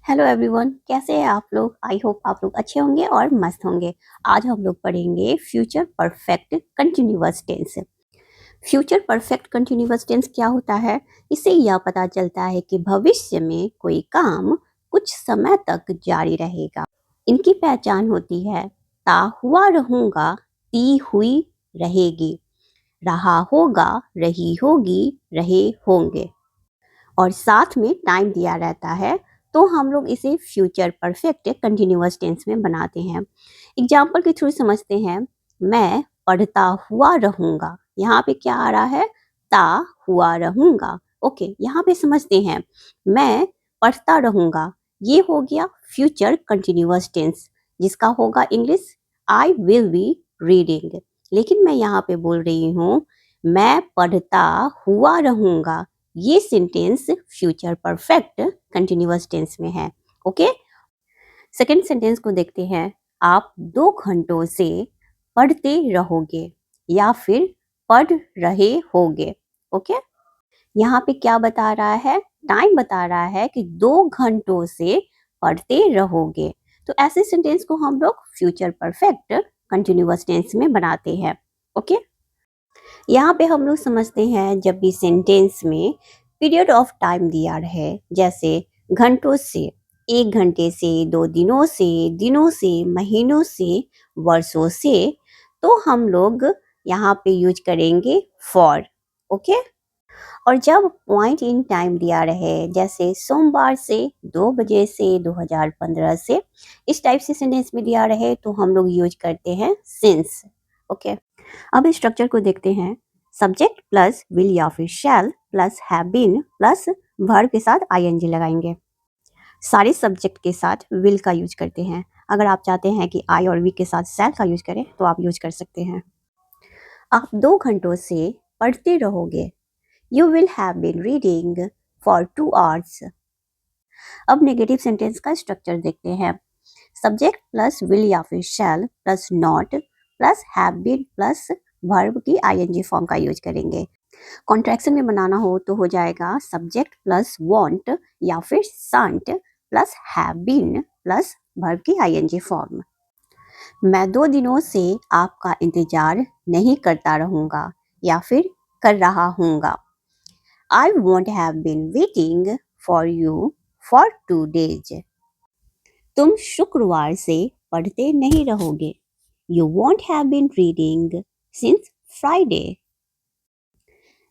Hello everyone, कैसे हैं आप लोग। आई होप आप लोग अच्छे होंगे और मस्त होंगे। आज हम लोग पढ़ेंगे future perfect continuous tense. Future perfect continuous tense क्या होता है? इससे यह पता चलता है कि भविष्य में कोई काम कुछ समय तक जारी रहेगा। इनकी पहचान होती है ता हुआ रहूंगा, ती हुई रहेगी, रहा होगा, रही होगी, रहे होंगे, और साथ में टाइम दिया रहता है। तो हम लोग इसे फ्यूचर परफेक्ट कंटिन्यूअस टेंस में बनाते हैं। एग्जाम्पल के थ्रू समझते हैं। मैं पढ़ता हुआ रहूंगा, यहाँ पे क्या आ रहा है? ता हुआ रहूंगा। ओके, यहाँ पे समझते हैं। मैं पढ़ता रहूंगा, ये हो गया फ्यूचर कंटिन्यूअस टेंस, जिसका होगा English I will be reading. लेकिन मैं यहाँ पे बोल रही हूँ मैं पढ़ता हुआ रहूंगा, ये sentence future perfect continuous tense में है। ओके, सेकेंड सेंटेंस को देखते हैं। आप 2 घंटों से पढ़ते रहोगे या फिर पढ़ रहे होगे। ओके, यहाँ पे क्या बता रहा है? टाइम बता रहा है कि 2 घंटों से पढ़ते रहोगे। तो ऐसे सेंटेंस को हम लोग फ्यूचर परफेक्ट कंटिन्यूअस टेंस में बनाते हैं। ओके, यहाँ पे हम लोग समझते हैं जब भी सेंटेंस में पीरियड ऑफ टाइम दिया रहे, जैसे घंटों से, 1 घंटे से, 2 दिनों से, दिनों से, महीनों से, वर्षों से, तो हम लोग यहाँ पे यूज करेंगे फॉर। ओके, और जब पॉइंट इन टाइम दिया रहे, जैसे सोमवार से 2 बजे से 2015 से, इस टाइप से सेंटेंस में दिया रहे, तो हम लोग यूज करते हैं सिंस। ओके, अब स्ट्रक्चर को देखते हैं। सब्जेक्ट प्लस विल या फिर shall plus have been plus verb के साथ आईएनजी लगाएंगे। सारे सब्जेक्ट के साथ विल का यूज करते हैं। अगर आप चाहते हैं कि आई और वी के साथ शैल का यूज करें तो आप यूज कर सकते हैं। आप 2 घंटों से पढ़ते रहोगे, you will have been reading for 2 hours। अब नेगेटिव सेंटेंस का स्ट्रक्चर देखते हैं। सब्जेक्ट प्लस विल या फिर shall plus not plus have been plus verb की आईएनजी फॉर्म का यूज करेंगे। कॉन्ट्रैक्शन में बनाना हो तो हो जाएगा सब्जेक्ट प्लस वांट या फिर shan't plus have been plus verb की आईएनजी फॉर्म। मैं 2 दिनों से आपका इंतजार नहीं करता रहूंगा या फिर कर रहा हूंगा। I won't have been waiting for you for 2 days। तुम शुक्रवार से पढ़ते नहीं रहोगे। You won't have been reading since Friday।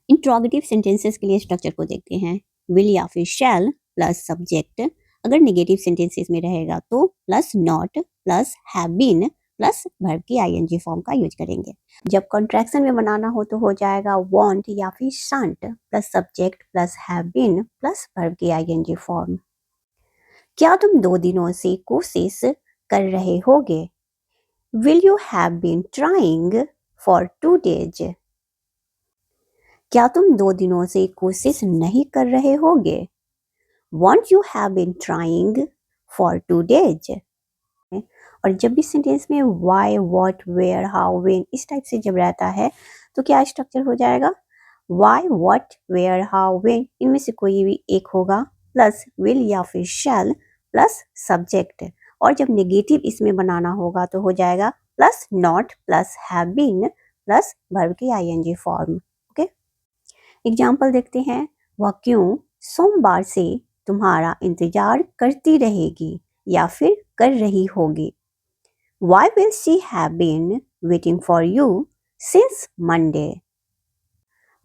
Interrogative sentences के लिए स्ट्रक्चर को देखते हैं। विल या फिर शैल प्लस सब्जेक्ट, अगर नेगेटिव सेंटेंसेस में रहेगा तो plus not plus have been plus verb की आईएनजी फॉर्म का यूज करेंगे। जब कॉन्ट्रैक्शन में बनाना हो तो हो जाएगा वांट या फिर shan't plus subject plus have been plus verb की आईएनजी फॉर्म। क्या तुम 2 दिनों से कोशिश कर रहे होगे? Will you have been trying for 2 days। क्या तुम 2 दिनों से कोशिश नहीं कर रहे होगे? Won't you have been trying for 2 days। और जब भी सेंटेंस में why, what, where, how, when इस टाइप से जब रहता है तो क्या स्ट्रक्चर हो जाएगा? why, what, where, how, when इनमें से कोई भी एक होगा प्लस will या फिर shall प्लस सब्जेक्ट। और जब नेगेटिव इसमें बनाना होगा तो हो जाएगा plus not plus have been plus verb की आईएनजी फॉर्म। ओके, एग्जाम्पल देखते हैं। वह क्यों सोमवार से तुम्हारा इंतजार करती रहेगी या फिर कर रही होगी। Why will she have been waiting for you since Monday।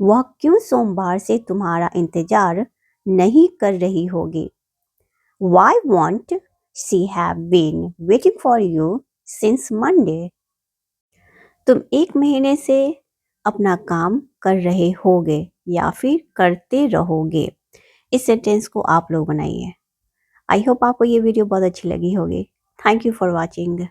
वह क्यों सोमवार से तुम्हारा इंतजार नहीं कर रही होगी। Why won't she have been waiting for you since Monday। तुम 1 महीने से अपना काम कर रहे होगे या फिर करते रहोगे। इस सेंटेंस को आप लोग बनाइए। आई होप आपको ये वीडियो बहुत अच्छी लगी होगी। Thank you for watching.